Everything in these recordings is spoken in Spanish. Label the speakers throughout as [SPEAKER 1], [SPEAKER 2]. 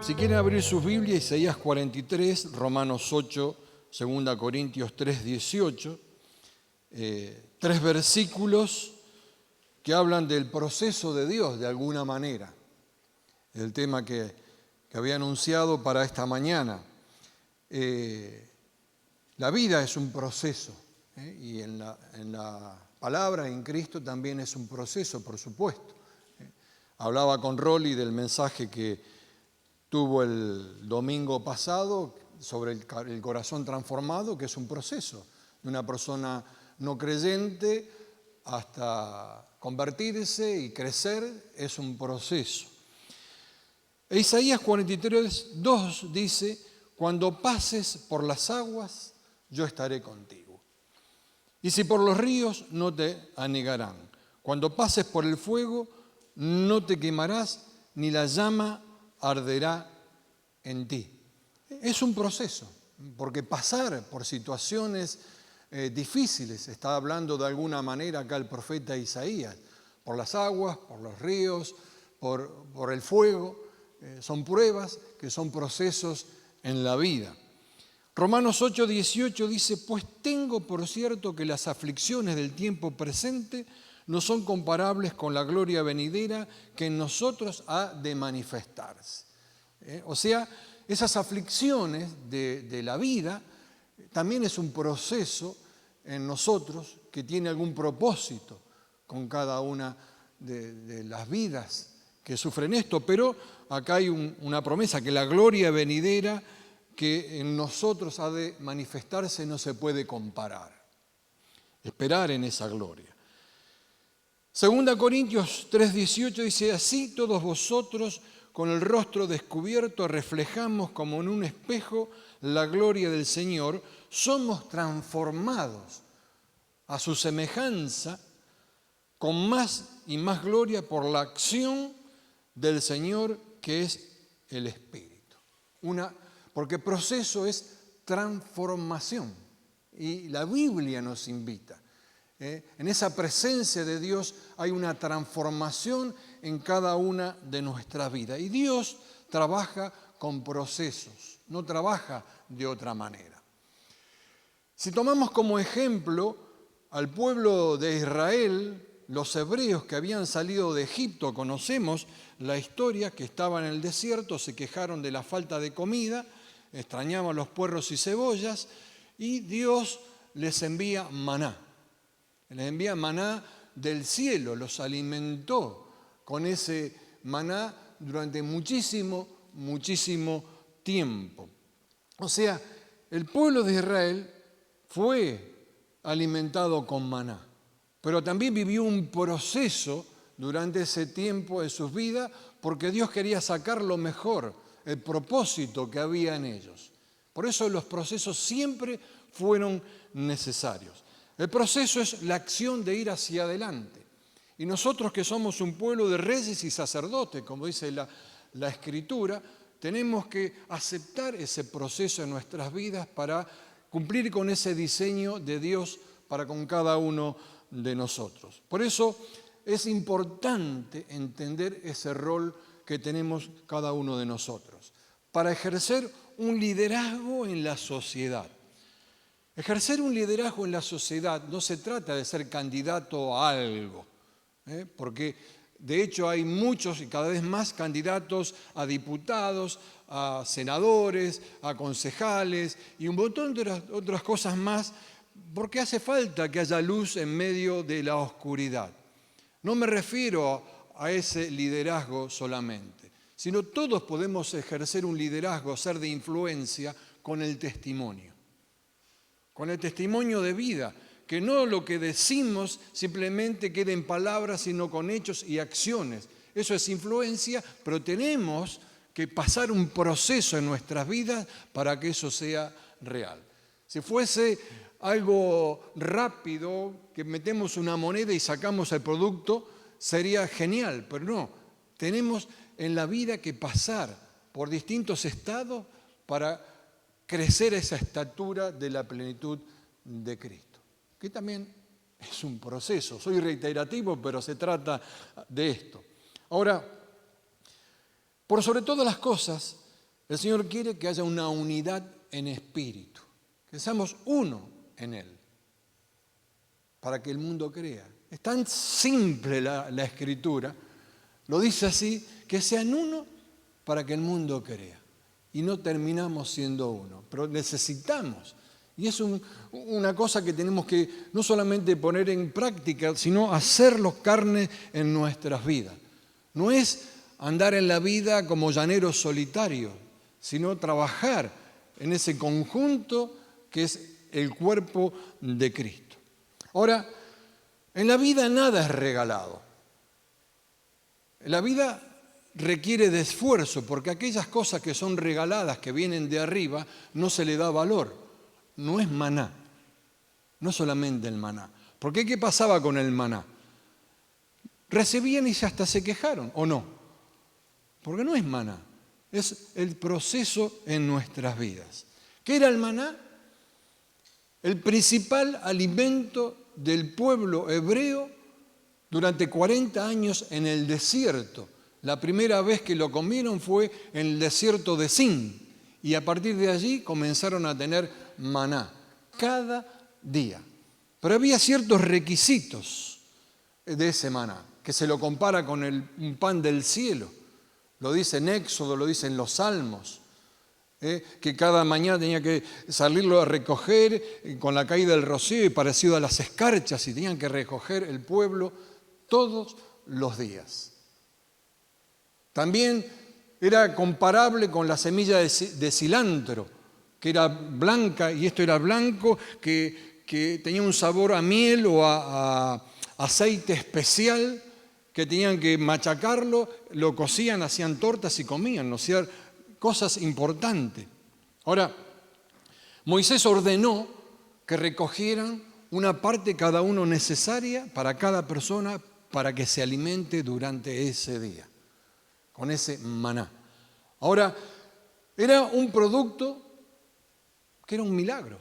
[SPEAKER 1] Si quieren abrir sus Biblias, Isaías 43, Romanos 8, 2 Corintios 3, 18, tres versículos que hablan del proceso de Dios de alguna manera, el tema que había anunciado para esta mañana. La vida es un proceso, y en la palabra, en Cristo, también es un proceso, por supuesto. Hablaba con Rolly del mensaje que tuvo el domingo pasado sobre el corazón transformado, que es un proceso de una persona no creyente hasta convertirse y crecer, es un proceso. Isaías 43, 2 dice: cuando pases por las aguas, yo estaré contigo. Y si por los ríos, no te anegarán. Cuando pases por el fuego, no te quemarás, ni la llama arderá en ti. Es un proceso, porque pasar por situaciones difíciles, está hablando de alguna manera acá el profeta Isaías, por las aguas, por los ríos, por el fuego, son pruebas que son procesos en la vida. Romanos 8, 18 dice: pues tengo por cierto que las aflicciones del tiempo presente no son comparables con la gloria venidera que en nosotros ha de manifestarse. O sea, esas aflicciones de la vida también es un proceso en nosotros que tiene algún propósito con cada una de las vidas que sufren esto. Pero acá hay una promesa, que la gloria venidera que en nosotros ha de manifestarse no se puede comparar. Esperar en esa gloria. 2 Corintios 3:18 dice: así todos vosotros, con el rostro descubierto, reflejamos como en un espejo la gloria del Señor, somos transformados a su semejanza con más y más gloria por la acción del Señor, que es el Espíritu. Porque proceso es transformación, y la Biblia nos invita. En esa presencia de Dios hay una transformación en cada una de nuestras vidas. Y Dios trabaja con procesos, no trabaja de otra manera. Si tomamos como ejemplo al pueblo de Israel, los hebreos que habían salido de Egipto, conocemos la historia, que estaban en el desierto, se quejaron de la falta de comida, extrañaban los puerros y cebollas, y Dios les envía maná. Les envía maná del cielo, los alimentó con ese maná durante muchísimo tiempo. O sea, el pueblo de Israel fue alimentado con maná, pero también vivió un proceso durante ese tiempo de sus vidas, porque Dios quería sacar lo mejor, el propósito que había en ellos. Por eso los procesos siempre fueron necesarios. El proceso es la acción de ir hacia adelante. Y nosotros, que somos un pueblo de reyes y sacerdotes, como dice la Escritura, tenemos que aceptar ese proceso en nuestras vidas para cumplir con ese diseño de Dios para con cada uno de nosotros. Por eso es importante entender ese rol que tenemos cada uno de nosotros, para ejercer un liderazgo en la sociedad. Ejercer un liderazgo en la sociedad no se trata de ser candidato a algo, porque de hecho hay muchos y cada vez más candidatos a diputados, a senadores, a concejales y un montón de otras cosas más, porque hace falta que haya luz en medio de la oscuridad. No me refiero a ese liderazgo solamente, sino todos podemos ejercer un liderazgo, ser de influencia con el testimonio. Con el testimonio de vida, que no lo que decimos simplemente quede en palabras, sino con hechos y acciones. Eso es influencia, pero tenemos que pasar un proceso en nuestras vidas para que eso sea real. Si fuese algo rápido, que metemos una moneda y sacamos el producto, sería genial, pero no. Tenemos en la vida que pasar por distintos estados para crecer esa estatura de la plenitud de Cristo, que también es un proceso. Soy reiterativo, pero se trata de esto. Ahora, por sobre todas las cosas, El Señor quiere que haya una unidad en espíritu, que seamos uno en Él, para que el mundo crea. Es tan simple la Escritura, lo dice así, que sean uno para que el mundo crea. Y no terminamos siendo uno, pero necesitamos. Y es una cosa que tenemos que no solamente poner en práctica, sino hacerlo carne en nuestras vidas. No es andar en la vida como llaneros solitarios, sino trabajar en ese conjunto que es el cuerpo de Cristo. Ahora, en la vida nada es regalado. La vida requiere de esfuerzo, porque aquellas cosas que son regaladas, que vienen de arriba, no se le da valor. No es maná, no solamente el maná. Porque ¿qué pasaba con el maná? Recibían y hasta se quejaron, ¿o no? Porque no es maná, es el proceso en nuestras vidas. ¿Qué era el maná? El principal alimento del pueblo hebreo durante 40 años en el desierto. La primera vez que lo comieron fue en el desierto de Sin, y a partir de allí comenzaron a tener maná cada día. Pero había ciertos requisitos de ese maná, que se lo compara con un pan del cielo. Lo dice en Éxodo, lo dice en los Salmos, que cada mañana tenía que salirlo a recoger con la caída del rocío y parecido a las escarchas, y tenían que recoger el pueblo todos los días. También era comparable con la semilla de cilantro, que era blanca y esto era blanco, que tenía un sabor a miel o a aceite especial, que tenían que machacarlo, lo cocían, hacían tortas y comían, ¿no? O sea, cosas importantes. Ahora, Moisés ordenó que recogieran una parte cada uno necesaria para cada persona para que se alimente durante ese día, con ese maná. Ahora, era un producto que era un milagro,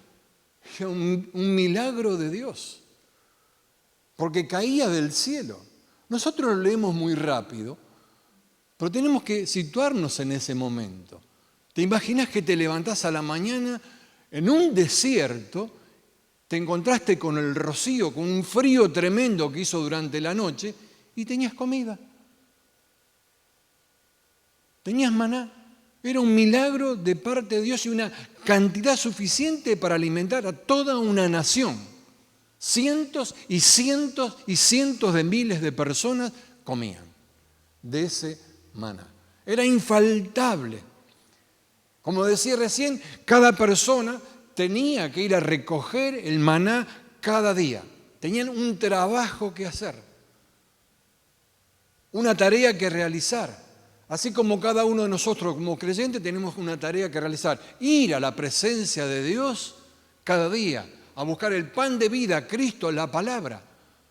[SPEAKER 1] era un milagro de Dios, porque caía del cielo. Nosotros lo leemos muy rápido, pero tenemos que situarnos en ese momento. ¿Te imaginas que te levantás a la mañana en un desierto, te encontraste con el rocío, con un frío tremendo que hizo durante la noche y tenías comida? Tenías maná. Era un milagro de parte de Dios y una cantidad suficiente para alimentar a toda una nación. Cientos y cientos y cientos de miles de personas comían de ese maná. Era infaltable. Como decía recién, cada persona tenía que ir a recoger el maná cada día. Tenían un trabajo que hacer, una tarea que realizar. Así como cada uno de nosotros como creyentes tenemos una tarea que realizar. Ir a la presencia de Dios cada día, a buscar el pan de vida, Cristo, la palabra.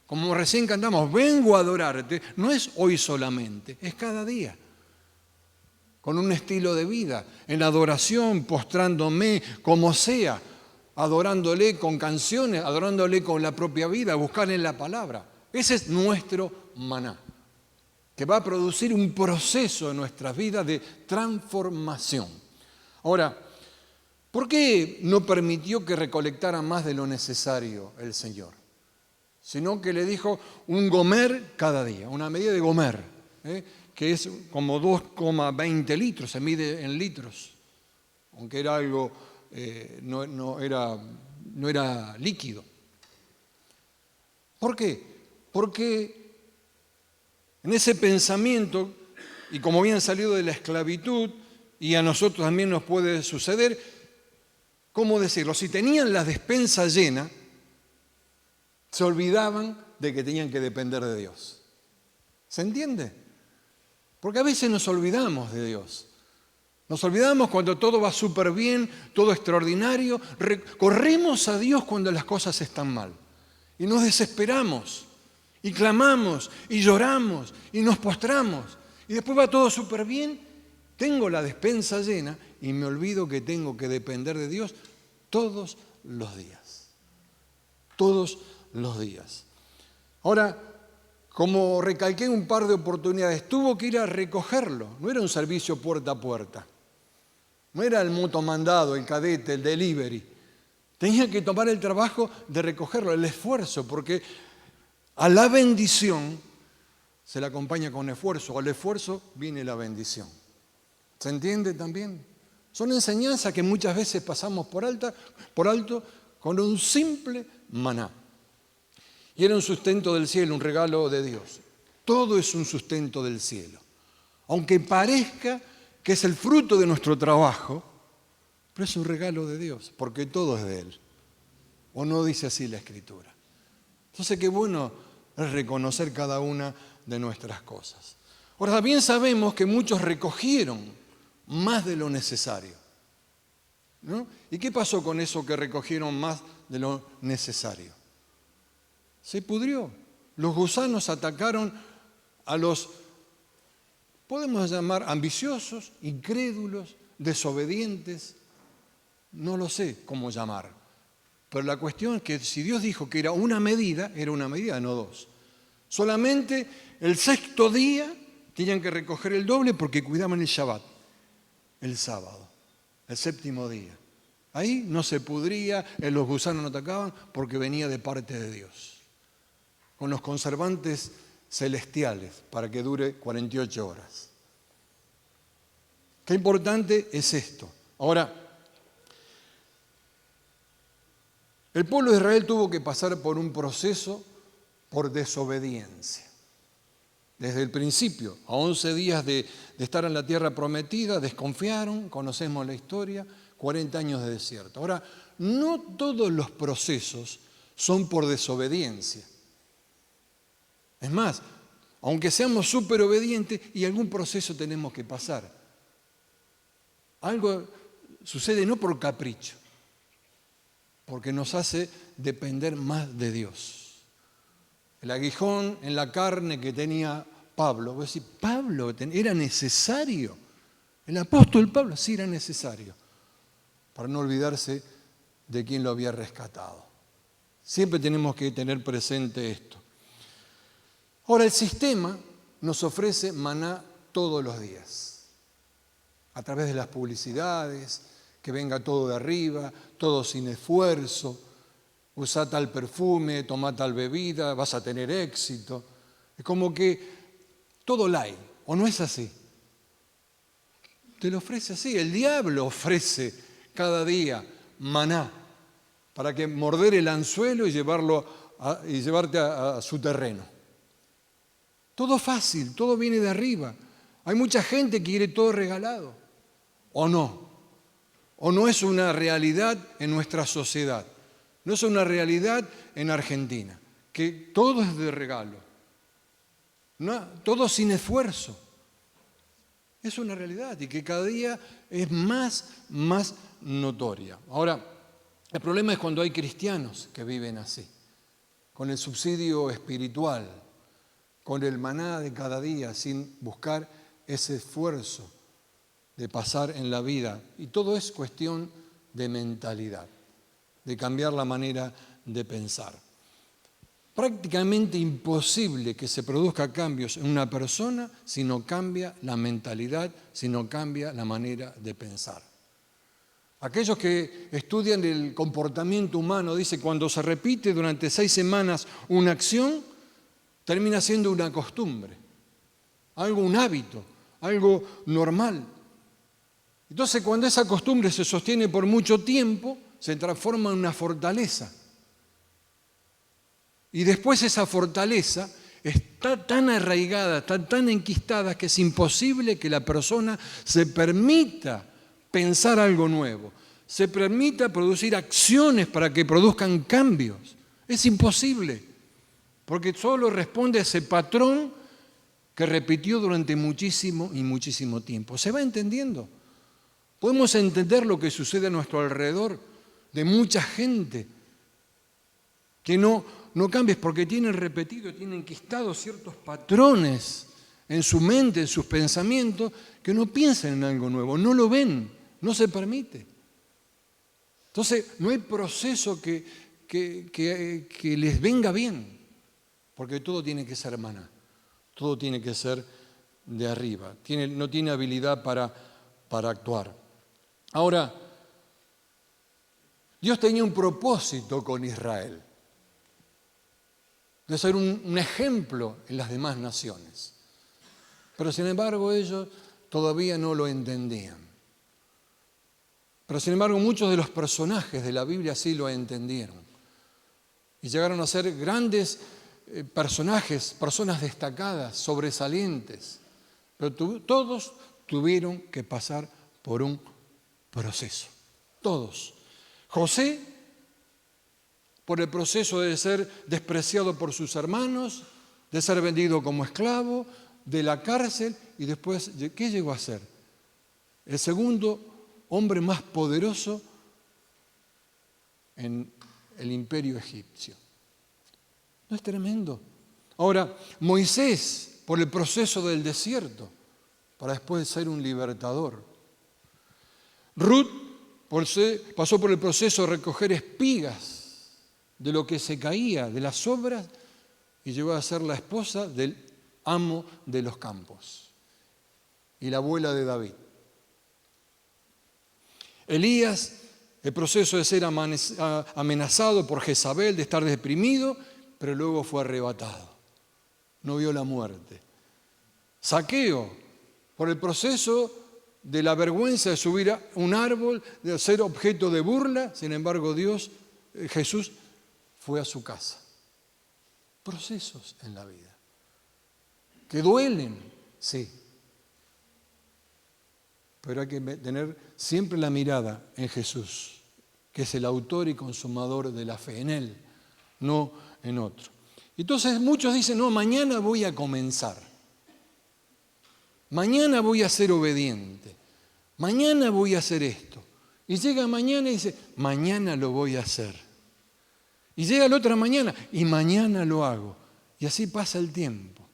[SPEAKER 1] Como recién cantamos, vengo a adorarte. No es hoy solamente, es cada día. Con un estilo de vida, en adoración, postrándome, como sea, adorándole con canciones, adorándole con la propia vida, buscar en la palabra. Ese es nuestro maná, que va a producir un proceso en nuestras vidas de transformación. Ahora, ¿por qué no permitió que recolectara más de lo necesario el Señor? Sino que le dijo un gomer cada día, una medida de gomer, que es como 2,20 litros, se mide en litros, aunque era algo, no era líquido. ¿Por qué? Porque en ese pensamiento, y como habían salido de la esclavitud, y a nosotros también nos puede suceder, ¿cómo decirlo? Si tenían la despensa llena, se olvidaban de que tenían que depender de Dios. ¿Se entiende? Porque a veces nos olvidamos de Dios. Nos olvidamos cuando todo va súper bien, todo extraordinario. Corremos a Dios cuando las cosas están mal. Y nos desesperamos. Y clamamos, y lloramos, y nos postramos. Y después va todo súper bien. Tengo la despensa llena y me olvido que tengo que depender de Dios todos los días. Todos los días. Ahora, como recalqué un par de oportunidades, tuvo que ir a recogerlo. No era un servicio puerta a puerta. No era el motomandado, el cadete, el delivery. Tenía que tomar el trabajo de recogerlo, el esfuerzo, porque a la bendición se la acompaña con esfuerzo. Al esfuerzo viene la bendición. ¿Se entiende también? Son enseñanzas que muchas veces pasamos por alto con un simple maná. Y era un sustento del cielo, un regalo de Dios. Todo es un sustento del cielo. Aunque parezca que es el fruto de nuestro trabajo, pero es un regalo de Dios, porque todo es de Él. ¿O no dice así la Escritura? Entonces, qué bueno es reconocer cada una de nuestras cosas. Ahora, también sabemos que muchos recogieron más de lo necesario, ¿no? ¿Y qué pasó con eso que recogieron más de lo necesario? Se pudrió. Los gusanos atacaron a los, podemos llamar, ambiciosos, incrédulos, desobedientes. No lo sé cómo llamar. Pero la cuestión es que si Dios dijo que era una medida, no dos. Solamente el sexto día tenían que recoger el doble porque cuidaban el Shabbat, el sábado, el séptimo día. Ahí no se pudría, los gusanos no atacaban porque venía de parte de Dios, con los conservantes celestiales para que dure 48 horas. Qué importante es esto. Ahora, el pueblo de Israel tuvo que pasar por un proceso por desobediencia. Desde el principio, a 11 días de estar en la tierra prometida, desconfiaron, conocemos la historia, 40 años de desierto. Ahora, no todos los procesos son por desobediencia. Es más, aunque seamos súper obedientes, y algún proceso tenemos que pasar. Algo sucede no por capricho, porque nos hace depender más de Dios. El aguijón en la carne que tenía Pablo, vos decís, Pablo, ¿era necesario? El apóstol Pablo, sí era necesario, para no olvidarse de quién lo había rescatado. Siempre tenemos que tener presente esto. Ahora, el sistema nos ofrece maná todos los días, a través de las publicidades, que venga todo de arriba, todo sin esfuerzo, usa tal perfume, toma tal bebida, vas a tener éxito. Es como que todo light, ¿o no es así? Te lo ofrece así, el diablo ofrece cada día maná para que morder el anzuelo y llevarte a su terreno. Todo fácil, todo viene de arriba. Hay mucha gente que quiere todo regalado, ¿o no? ¿O no es una realidad en nuestra sociedad? No es una realidad en Argentina, que todo es de regalo, no, todo sin esfuerzo. Es una realidad y que cada día es más notoria. Ahora, el problema es cuando hay cristianos que viven así, con el subsidio espiritual, con el maná de cada día, sin buscar ese esfuerzo de pasar en la vida. Y todo es cuestión de mentalidad, de cambiar la manera de pensar. Prácticamente imposible que se produzca cambios en una persona si no cambia la mentalidad, si no cambia la manera de pensar. Aquellos que estudian el comportamiento humano dicen que cuando se repite durante 6 semanas una acción, termina siendo una costumbre, un hábito, algo normal. Entonces, cuando esa costumbre se sostiene por mucho tiempo, se transforma en una fortaleza. Y después esa fortaleza está tan arraigada, está tan enquistada que es imposible que la persona se permita pensar algo nuevo, se permita producir acciones para que produzcan cambios. Es imposible, porque solo responde a ese patrón que repitió durante muchísimo y muchísimo tiempo. ¿Se va entendiendo? Podemos entender lo que sucede a nuestro alrededor de mucha gente que no cambia porque tienen repetido, tienen enquistados ciertos patrones en su mente, en sus pensamientos, que no piensan en algo nuevo, no lo ven, no se permite. Entonces, no hay proceso que les venga bien, porque todo tiene que ser maná, todo tiene que ser de arriba, no tiene habilidad para actuar. Ahora, Dios tenía un propósito con Israel, de ser un ejemplo en las demás naciones. Pero sin embargo ellos todavía no lo entendían. Pero sin embargo muchos de los personajes de la Biblia sí lo entendieron. Y llegaron a ser grandes personajes, personas destacadas, sobresalientes. Pero todos tuvieron que pasar por un proceso. Todos. José, por el proceso de ser despreciado por sus hermanos, de ser vendido como esclavo, de la cárcel, y después, ¿qué llegó a ser? El segundo hombre más poderoso en el imperio egipcio. ¿No es tremendo? Ahora, Moisés, por el proceso del desierto, para después ser un libertador. Ruth pasó por el proceso de recoger espigas de lo que se caía, de las obras, y llegó a ser la esposa del amo de los campos y la abuela de David. Elías, el proceso de ser amenazado por Jezabel, de estar deprimido, pero luego fue arrebatado. No vio la muerte. Zaqueo, por el proceso de la vergüenza de subir a un árbol, de ser objeto de burla, sin embargo Jesús fue a su casa. Procesos en la vida. Que duelen, sí. Pero hay que tener siempre la mirada en Jesús, que es el autor y consumador de la fe, en Él, no en otro. Entonces muchos dicen, no, mañana voy a comenzar. Mañana voy a ser obediente. Mañana voy a hacer esto. Y llega mañana y dice, mañana lo voy a hacer. Y llega la otra mañana y mañana lo hago. Y así pasa el tiempo.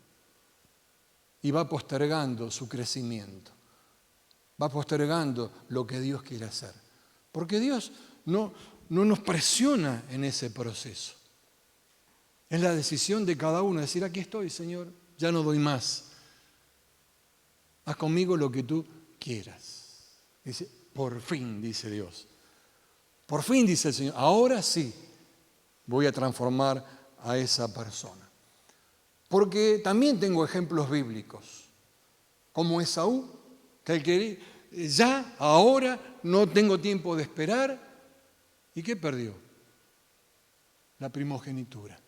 [SPEAKER 1] Y va postergando su crecimiento. Va postergando lo que Dios quiere hacer. Porque Dios no nos presiona en ese proceso. Es la decisión de cada uno, decir, aquí estoy, Señor, ya no doy más. Haz conmigo lo que tú quieras. Dice, por fin, dice Dios. Por fin, dice el Señor, ahora sí voy a transformar a esa persona. Porque también tengo ejemplos bíblicos, como Esaú, que ya, ahora, no tengo tiempo de esperar. ¿Y qué perdió? La primogenitura.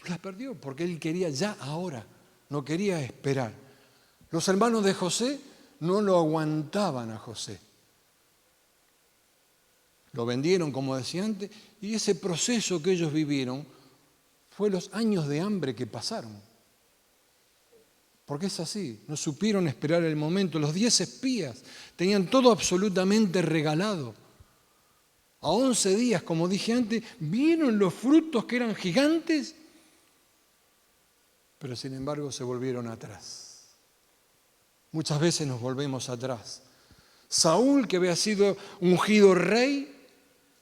[SPEAKER 1] La perdió porque él quería ya, ahora, no quería esperar. Los hermanos de José no lo aguantaban a José. Lo vendieron, como decía antes, y ese proceso que ellos vivieron fue los años de hambre que pasaron. Porque es así, no supieron esperar el momento. Los 10 espías tenían todo absolutamente regalado. A 11 días, como dije antes, vieron los frutos que eran gigantes, pero sin embargo se volvieron atrás. Muchas veces nos volvemos atrás. Saúl, que había sido ungido rey,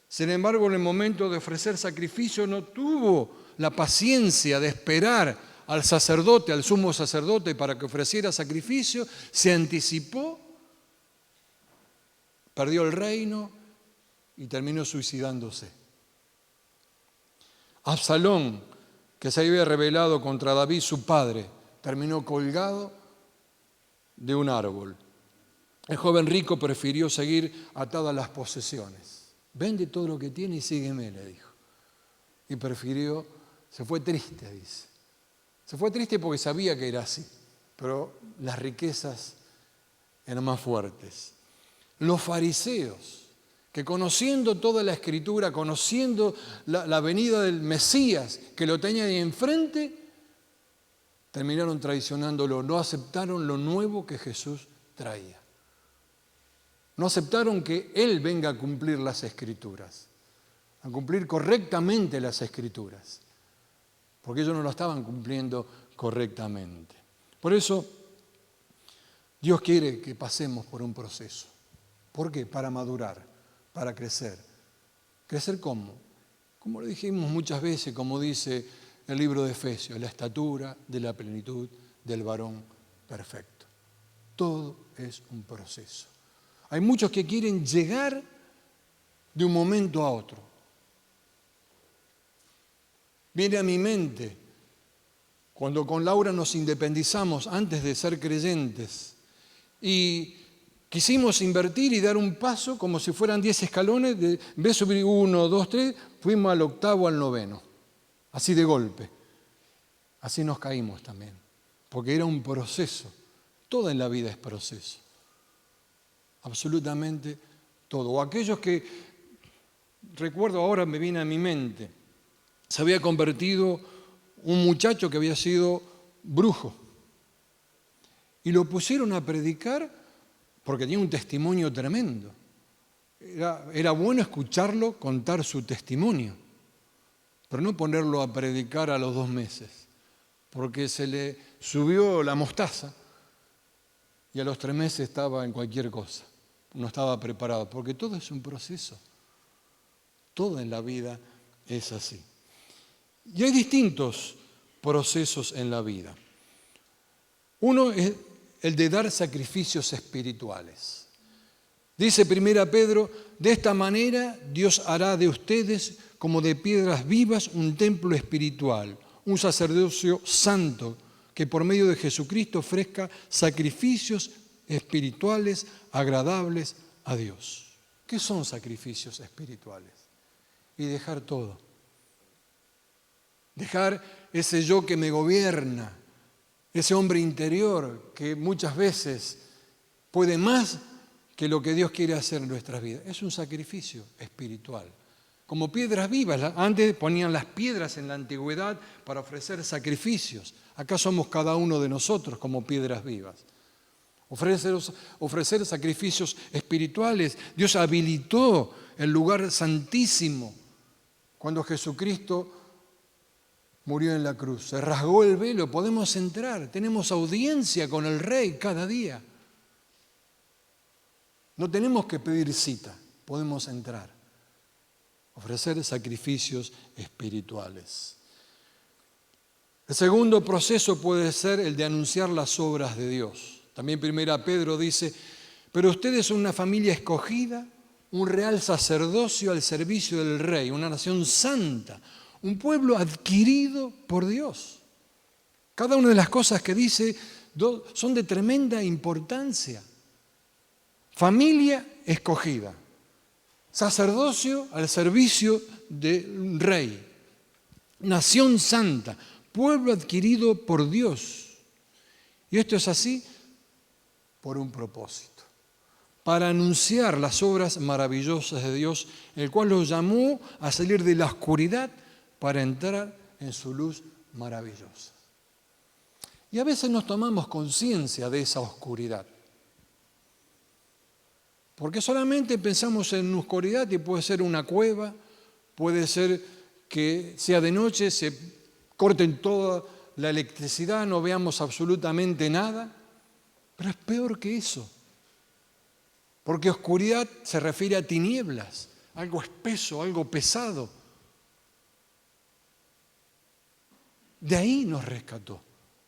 [SPEAKER 1] sin embargo en el momento de ofrecer sacrificio no tuvo la paciencia de esperar al sacerdote, al sumo sacerdote, para que ofreciera sacrificio, se anticipó, perdió el reino y terminó suicidándose. Absalón, que se había rebelado contra David, su padre, terminó colgado de un árbol. El joven rico prefirió seguir atado a las posesiones. Vende todo lo que tiene y sígueme, le dijo. Y prefirió, se fue triste, dice. Se fue triste porque sabía que era así, pero las riquezas eran más fuertes. Los fariseos, que conociendo toda la Escritura, conociendo la venida del Mesías, que lo tenía ahí enfrente, terminaron traicionándolo, no aceptaron lo nuevo que Jesús traía. No aceptaron que Él venga a cumplir las Escrituras, a cumplir correctamente las Escrituras, porque ellos no lo estaban cumpliendo correctamente. Por eso, Dios quiere que pasemos por un proceso. ¿Por qué? Para madurar, para crecer. ¿Crecer cómo? Como lo dijimos muchas veces, como dice el libro de Efesios, la estatura de la plenitud del varón perfecto. Todo es un proceso. Hay muchos que quieren llegar de un momento a otro. Viene a mi mente, cuando con Laura nos independizamos antes de ser creyentes y quisimos invertir y dar un paso como si fueran 10 escalones, en vez de subir 1, 2, 3, fuimos al 8º, al 9º, así de golpe. Así nos caímos también, porque era un proceso. Todo en la vida es proceso, absolutamente todo. O aquellos que, recuerdo ahora, me viene a mi mente, se había convertido un muchacho que había sido brujo y lo pusieron a predicar porque tenía un testimonio tremendo. Era bueno escucharlo contar su testimonio, pero no ponerlo a predicar a los 2 meses, porque se le subió la mostaza y a los 3 meses estaba en cualquier cosa. No estaba preparado, porque todo es un proceso. Todo en la vida es así. Y hay distintos procesos en la vida. Uno es el de dar sacrificios espirituales. Dice 1 Pedro, de esta manera Dios hará de ustedes como de piedras vivas un templo espiritual, un sacerdocio santo que por medio de Jesucristo ofrezca sacrificios espirituales agradables a Dios. ¿Qué son sacrificios espirituales? Y dejar todo. Dejar ese yo que me gobierna, ese hombre interior que muchas veces puede más que lo que Dios quiere hacer en nuestras vidas. Es un sacrificio espiritual. Como piedras vivas. Antes ponían las piedras en la antigüedad para ofrecer sacrificios. Acá somos cada uno de nosotros como piedras vivas. Ofrecer sacrificios espirituales. Dios habilitó el lugar santísimo cuando Jesucristo murió en la cruz. Se rasgó el velo, podemos entrar. Tenemos audiencia con el Rey cada día. No tenemos que pedir cita, podemos entrar. Ofrecer sacrificios espirituales. El segundo proceso puede ser el de anunciar las obras de Dios. También 1 Pedro dice, pero ustedes son una familia escogida, un real sacerdocio al servicio del Rey, una nación santa, un pueblo adquirido por Dios. Cada una de las cosas que dice son de tremenda importancia. Familia escogida, sacerdocio al servicio del Rey, nación santa, pueblo adquirido por Dios. Y esto es así por un propósito, para anunciar las obras maravillosas de Dios, el cual los llamó a salir de la oscuridad para entrar en su luz maravillosa. Y a veces nos tomamos conciencia de esa oscuridad. Porque solamente pensamos en oscuridad y puede ser una cueva, puede ser que sea de noche, se corten toda la electricidad, no veamos absolutamente nada, pero es peor que eso. Porque oscuridad se refiere a tinieblas, algo espeso, algo pesado. De ahí nos rescató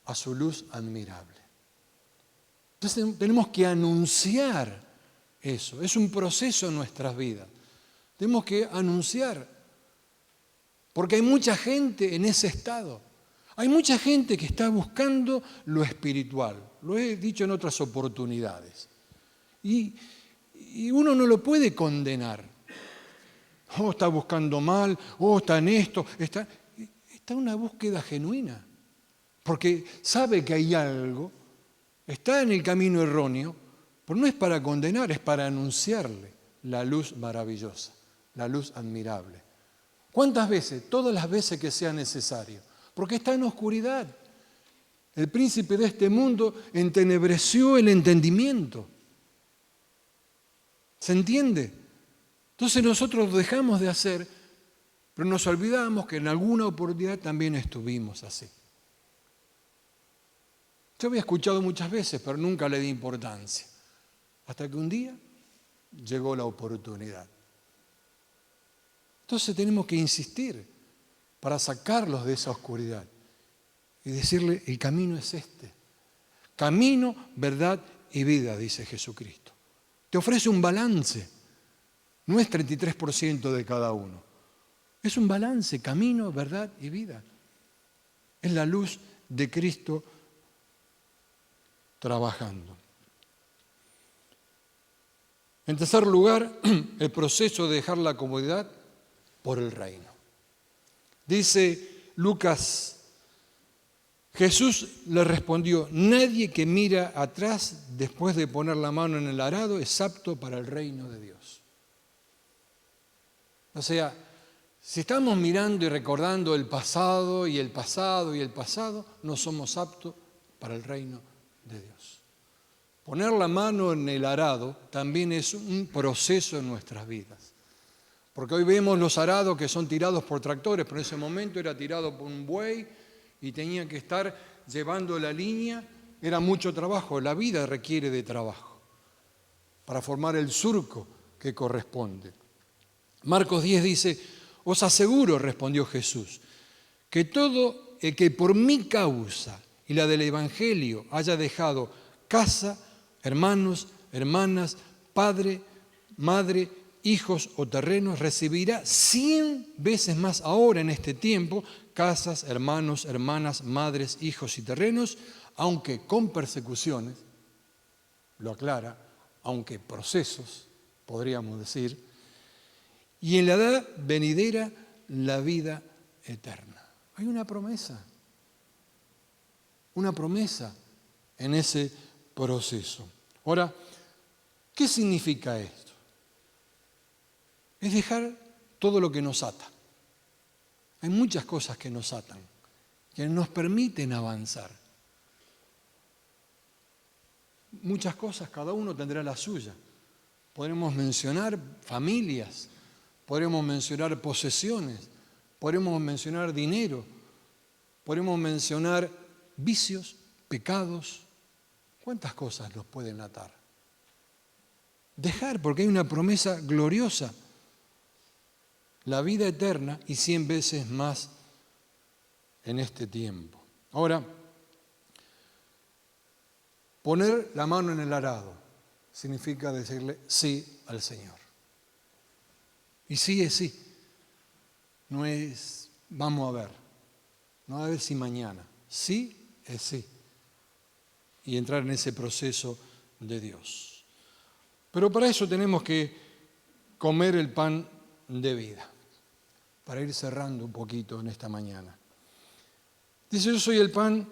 [SPEAKER 1] a su luz admirable. Entonces tenemos que anunciar eso. Es un proceso en nuestras vidas. Tenemos que anunciar. Porque hay mucha gente en ese estado. Hay mucha gente que está buscando lo espiritual. Lo he dicho en otras oportunidades. Y uno no lo puede condenar. Oh, está buscando mal. Oh, está en esto. Está en una búsqueda genuina. Porque sabe que hay algo. Está en el camino erróneo. Pero no es para condenar, es para anunciarle la luz maravillosa, la luz admirable. ¿Cuántas veces? Todas las veces que sea necesario. Porque está en oscuridad. El príncipe de este mundo entenebreció el entendimiento. ¿Se entiende? Entonces nosotros lo dejamos de hacer, pero nos olvidamos que en alguna oportunidad también estuvimos así. Yo había escuchado muchas veces, pero nunca le di importancia. Hasta que un día llegó la oportunidad. Entonces tenemos que insistir para sacarlos de esa oscuridad y decirle, el camino es este. Camino, verdad y vida, dice Jesucristo. te ofrece un balance. No es 33% de cada uno. Es un balance, camino, verdad y vida. Es la luz de Cristo trabajando. En tercer lugar, el proceso de dejar la comodidad por el reino. Dice Lucas, Jesús le respondió, nadie que mira atrás después de poner la mano en el arado es apto para el reino de Dios. O sea, si estamos mirando y recordando el pasado y el pasado y el pasado, no somos aptos para el reino de Dios. Poner la mano en el arado también es un proceso en nuestras vidas. Porque hoy vemos los arados que son tirados por tractores, pero en ese momento era tirado por un buey y tenía que estar llevando la línea. Era mucho trabajo, la vida requiere de trabajo para formar el surco que corresponde. Marcos 10 dice, os aseguro, respondió Jesús, que todo el que por mi causa y la del Evangelio haya dejado casa, hermanos, hermanas, padre, madre, hijos o terrenos, recibirá 100 veces más ahora en este tiempo, casas, hermanos, hermanas, madres, hijos y terrenos, aunque con persecuciones, lo aclara, aunque procesos, podríamos decir, y en la edad venidera la vida eterna. Hay una promesa en ese proceso. Ahora, ¿qué significa esto? Es dejar todo lo que nos ata. Hay muchas cosas que nos atan, que nos permiten avanzar. Muchas cosas, cada uno tendrá la suya. Podremos mencionar familias, podremos mencionar posesiones, podremos mencionar dinero, podremos mencionar vicios, pecados. ¿Cuántas cosas nos pueden atar? Dejar, porque hay una promesa gloriosa. La vida eterna y 100 veces más en este tiempo. Ahora, poner la mano en el arado significa decirle sí al Señor. Y sí es sí. No es vamos a ver. No a ver si mañana. Sí es sí. Y entrar en ese proceso de Dios. Pero para eso tenemos que comer el pan de vida. Para ir cerrando un poquito en esta mañana. Dice, yo soy el pan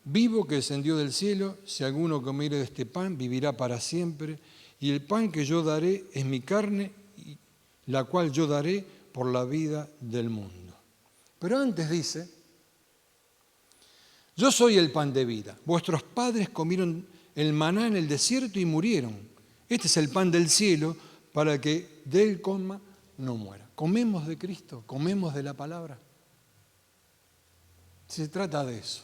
[SPEAKER 1] vivo que descendió del cielo, si alguno comiere de este pan vivirá para siempre, y el pan que yo daré es mi carne, la cual yo daré por la vida del mundo. Pero antes dice, yo soy el pan de vida, vuestros padres comieron el maná en el desierto y murieron. Este es el pan del cielo para que de él coma no muera. Comemos de Cristo, comemos de la palabra. Se trata de eso,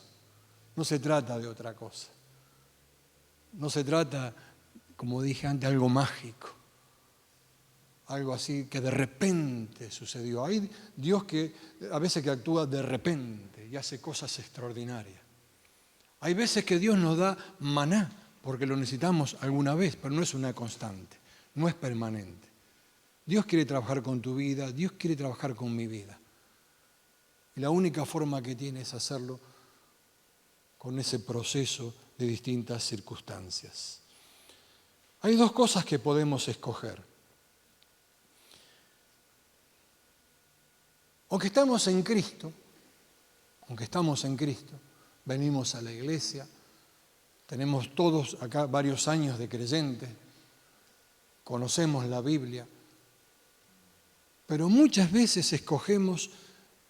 [SPEAKER 1] no se trata de otra cosa. No se trata, como dije antes, algo mágico, algo así que de repente sucedió. Hay Dios que a veces que actúa de repente y hace cosas extraordinarias. Hay veces que Dios nos da maná porque lo necesitamos alguna vez, pero no es una constante, no es permanente. Dios quiere trabajar con tu vida, Dios quiere trabajar con mi vida. Y la única forma que tiene es hacerlo con ese proceso de distintas circunstancias. Hay dos cosas que podemos escoger. Aunque estamos en Cristo, venimos a la iglesia, tenemos todos acá varios años de creyentes, conocemos la Biblia, pero muchas veces escogemos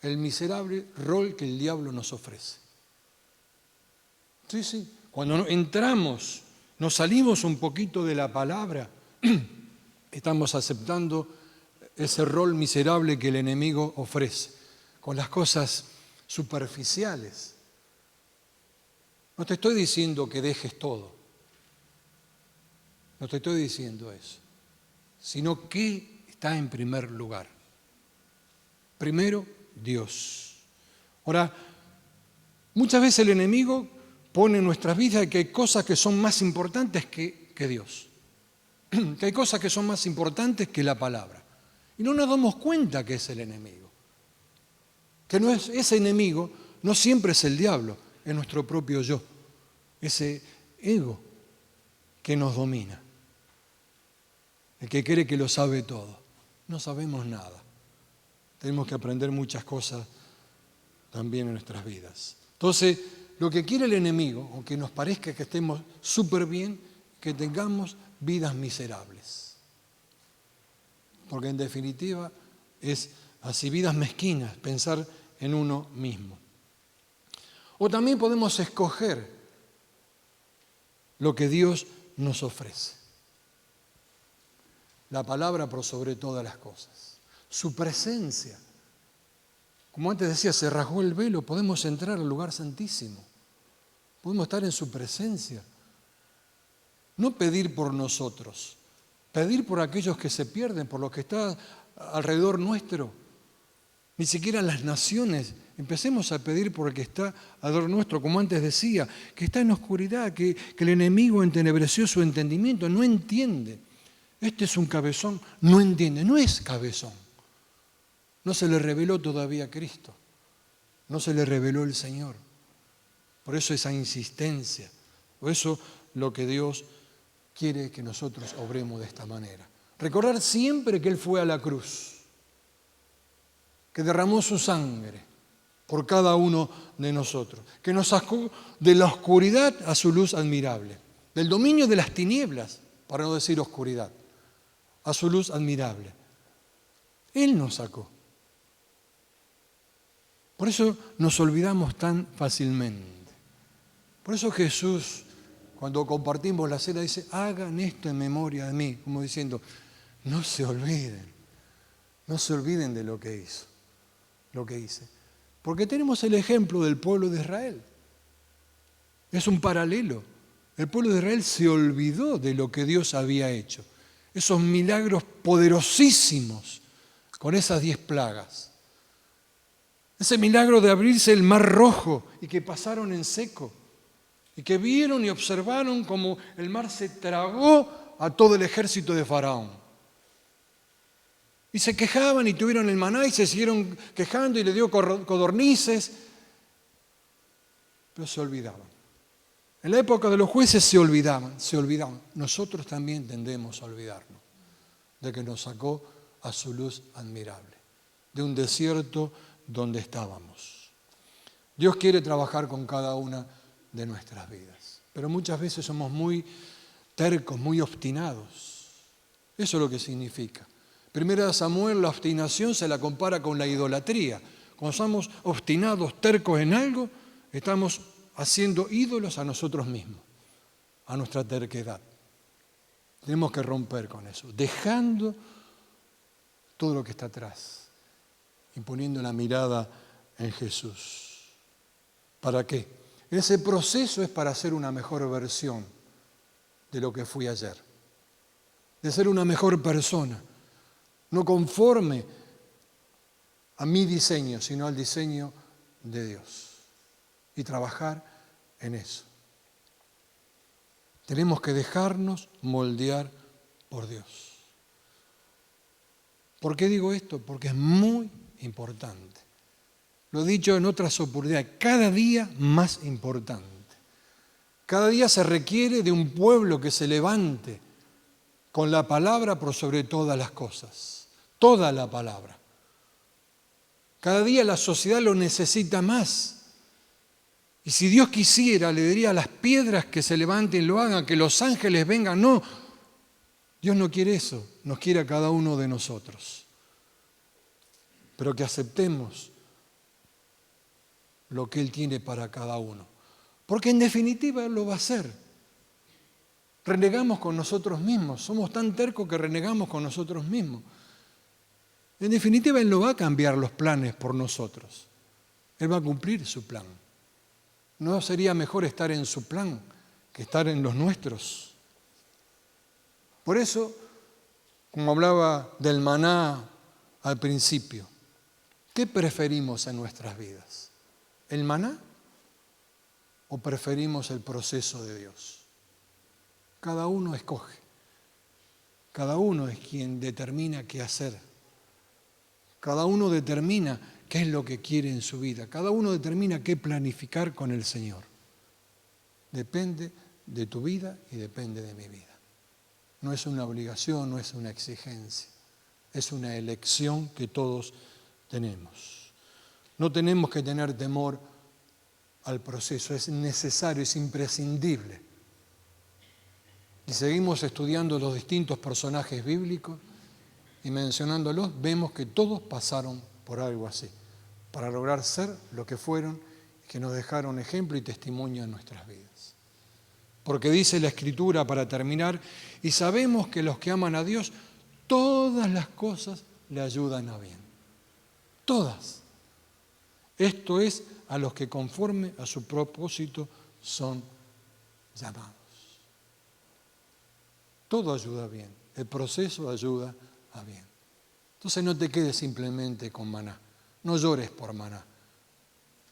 [SPEAKER 1] el miserable rol que el diablo nos ofrece. Sí, cuando entramos, nos salimos un poquito de la palabra, estamos aceptando ese rol miserable que el enemigo ofrece, con las cosas superficiales. No te estoy diciendo que dejes todo, no te estoy diciendo eso, sino que está en primer lugar. Primero, Dios. Ahora, muchas veces el enemigo pone en nuestras vidas que hay cosas que son más importantes que Dios. que hay cosas que son más importantes que la palabra. Y no nos damos cuenta que es el enemigo. Que no es ese enemigo, no siempre es el diablo, es nuestro propio yo, ese ego que nos domina, el que cree que lo sabe todo. No sabemos nada. Tenemos que aprender muchas cosas también en nuestras vidas. Entonces, lo que quiere el enemigo, aunque nos parezca que estemos súper bien, que tengamos vidas miserables. Porque en definitiva es así, vidas mezquinas, pensar en uno mismo. O también podemos escoger lo que Dios nos ofrece. La palabra por sobre todas las cosas. Su presencia. Como antes decía, se rasgó el velo, podemos entrar al lugar santísimo. Podemos estar en su presencia. No pedir por nosotros, pedir por aquellos que se pierden, por los que están alrededor nuestro. Ni siquiera en las naciones. Empecemos a pedir por el que está alrededor nuestro, como antes decía, que está en oscuridad, que el enemigo entenebreció su entendimiento, no entiende. Este es un cabezón, no entiende, no es cabezón. No se le reveló todavía Cristo, no se le reveló el Señor. Por eso esa insistencia, por eso lo que Dios quiere que nosotros obremos de esta manera. Recordar siempre que Él fue a la cruz, que derramó su sangre por cada uno de nosotros, que nos sacó de la oscuridad a su luz admirable, del dominio de las tinieblas, para no decir oscuridad, a su luz admirable. Él nos sacó. Por eso nos olvidamos tan fácilmente. Por eso Jesús, cuando compartimos la cena, dice, hagan esto en memoria de mí, como diciendo, no se olviden de lo que hizo, lo que hice. Porque tenemos el ejemplo del pueblo de Israel. Es un paralelo. El pueblo de Israel se olvidó de lo que Dios había hecho. Esos milagros poderosísimos con esas 10 plagas. Ese milagro de abrirse el mar rojo y que pasaron en seco. Y que vieron y observaron cómo el mar se tragó a todo el ejército de Faraón. Y se quejaban y tuvieron el maná y se siguieron quejando y le dio codornices. Pero se olvidaban. En la época de los jueces se olvidaban. Nosotros también tendemos a olvidarnos de que nos sacó a su luz admirable, de un desierto donde estábamos. Dios quiere trabajar con cada una de nuestras vidas, pero muchas veces somos muy tercos, muy obstinados. Eso es lo que significa. Primera de Samuel, la obstinación se la compara con la idolatría. Cuando somos obstinados, tercos en algo, estamos haciendo ídolos a nosotros mismos, a nuestra terquedad. Tenemos que romper con eso, dejando todo lo que está atrás y poniendo la mirada en Jesús. ¿Para qué? Ese proceso es para ser una mejor versión de lo que fui ayer, de ser una mejor persona, no conforme a mi diseño, sino al diseño de Dios, y trabajar en eso. Tenemos que dejarnos moldear por Dios. ¿Por qué digo esto? Porque es muy importante. Lo he dicho en otras oportunidades, cada día más importante. Cada día se requiere de un pueblo que se levante con la palabra por sobre todas las cosas. Toda la palabra. Cada día la sociedad lo necesita más. Y si Dios quisiera, le diría a las piedras que se levanten, lo hagan, que los ángeles vengan. No, Dios no quiere eso, nos quiere a cada uno de nosotros. Pero que aceptemos lo que Él tiene para cada uno. Porque en definitiva Él lo va a hacer. Renegamos con nosotros mismos, somos tan tercos que renegamos con nosotros mismos. En definitiva Él no va a cambiar los planes por nosotros. Él va a cumplir su plan. ¿No sería mejor estar en su plan que estar en los nuestros? Por eso, como hablaba del maná al principio, ¿qué preferimos en nuestras vidas? ¿El maná o preferimos el proceso de Dios? Cada uno escoge. Cada uno es quien determina qué hacer. Cada uno determina qué es lo que quiere en su vida. Cada uno determina qué planificar con el Señor. Depende de tu vida y depende de mi vida. No es una obligación, no es una exigencia. Es una elección que todos tenemos. No tenemos que tener temor al proceso, es necesario, es imprescindible. Y seguimos estudiando los distintos personajes bíblicos y mencionándolos, vemos que todos pasaron por algo así, para lograr ser lo que fueron y que nos dejaron ejemplo y testimonio en nuestras vidas. Porque dice la Escritura, para terminar, y sabemos que los que aman a Dios, todas las cosas le ayudan a bien. Todas. Esto es a los que conforme a su propósito son llamados. Todo ayuda bien, el proceso ayuda a bien. Entonces no te quedes simplemente con maná, no llores por maná.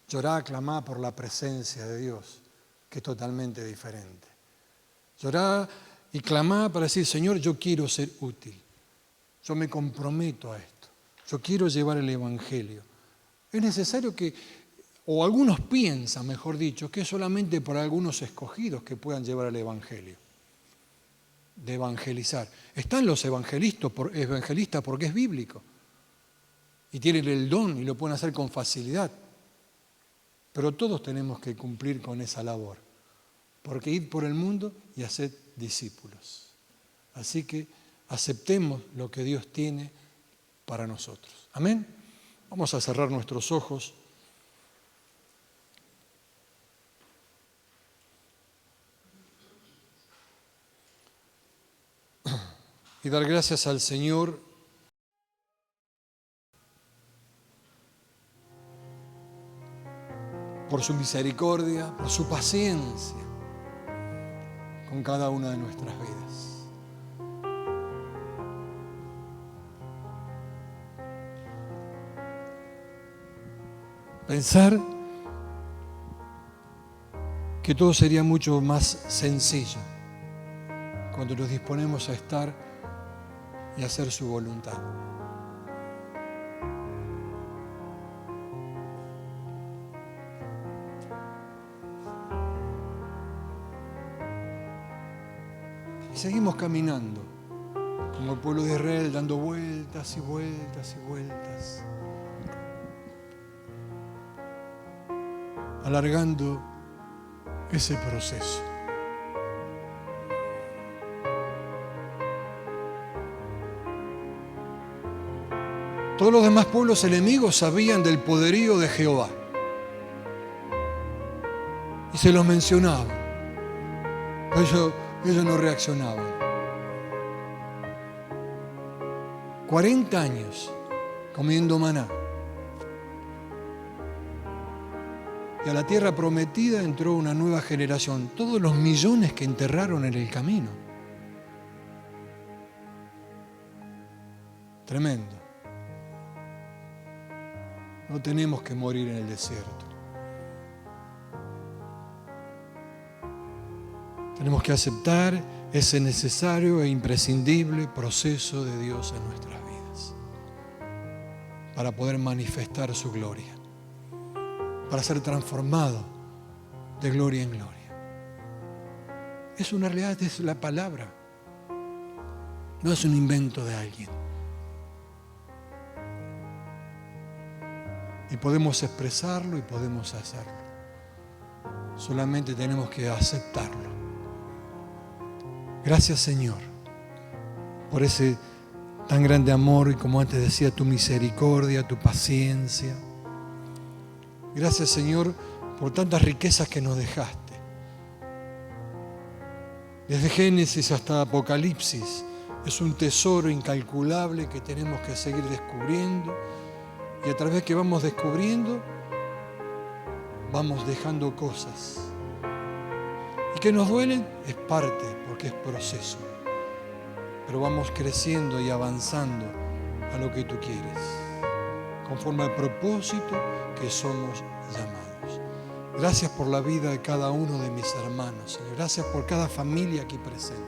[SPEAKER 1] Llorá, clamá por la presencia de Dios, que es totalmente diferente. Llorá y clamá para decir, Señor, yo quiero ser útil, yo me comprometo a esto, yo quiero llevar el Evangelio. Es necesario que, o algunos piensan, mejor dicho, que es solamente para algunos escogidos que puedan llevar el Evangelio, de evangelizar. Están los evangelistas porque es bíblico y tienen el don y lo pueden hacer con facilidad. Pero todos tenemos que cumplir con esa labor, porque ir por el mundo y hacer discípulos. Así que aceptemos lo que Dios tiene para nosotros. Amén. Vamos a cerrar nuestros ojos. Y dar gracias al Señor por su misericordia, por su paciencia con cada una de nuestras vidas. Pensar que todo sería mucho más sencillo cuando nos disponemos a estar y hacer su voluntad. Y seguimos caminando, como el pueblo de Israel, dando vueltas y vueltas y vueltas, alargando ese proceso. Todos los demás pueblos enemigos sabían del poderío de Jehová y se los mencionaba. Ellos no reaccionaban. 40 años comiendo maná. Y a la tierra prometida entró una nueva generación. Todos los millones que enterraron en el camino. Tremendo. No tenemos que morir en el desierto. Tenemos que aceptar ese necesario e imprescindible proceso de Dios en nuestras vidas para poder manifestar su gloria, para ser transformado de gloria en gloria. Es una realidad, es la palabra. No es un invento de alguien. Y podemos expresarlo y podemos hacerlo. Solamente tenemos que aceptarlo. Gracias, Señor, por ese tan grande amor y, como antes decía, tu misericordia, tu paciencia. Gracias, Señor, por tantas riquezas que nos dejaste. Desde Génesis hasta Apocalipsis es un tesoro incalculable que tenemos que seguir descubriendo. Y a través que vamos descubriendo, vamos dejando cosas. Y que nos duelen es parte, porque es proceso. Pero vamos creciendo y avanzando a lo que tú quieres, conforme al propósito que somos llamados. Gracias por la vida de cada uno de mis hermanos, Señor. Gracias por cada familia aquí presente.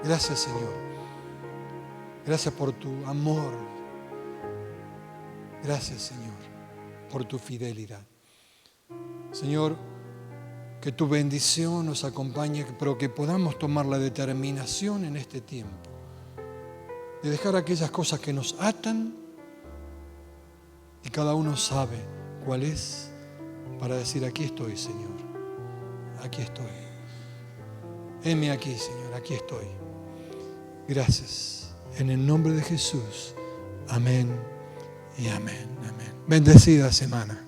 [SPEAKER 1] Gracias, Señor. Gracias por tu amor. Gracias, Señor, por tu fidelidad. Señor, que tu bendición nos acompañe, pero que podamos tomar la determinación en este tiempo de dejar aquellas cosas que nos atan, y cada uno sabe cuál es, para decir: aquí estoy, Señor, aquí estoy. Heme aquí, Señor, aquí estoy. Gracias. En el nombre de Jesús. Amén y amén. Amén. Bendecida semana.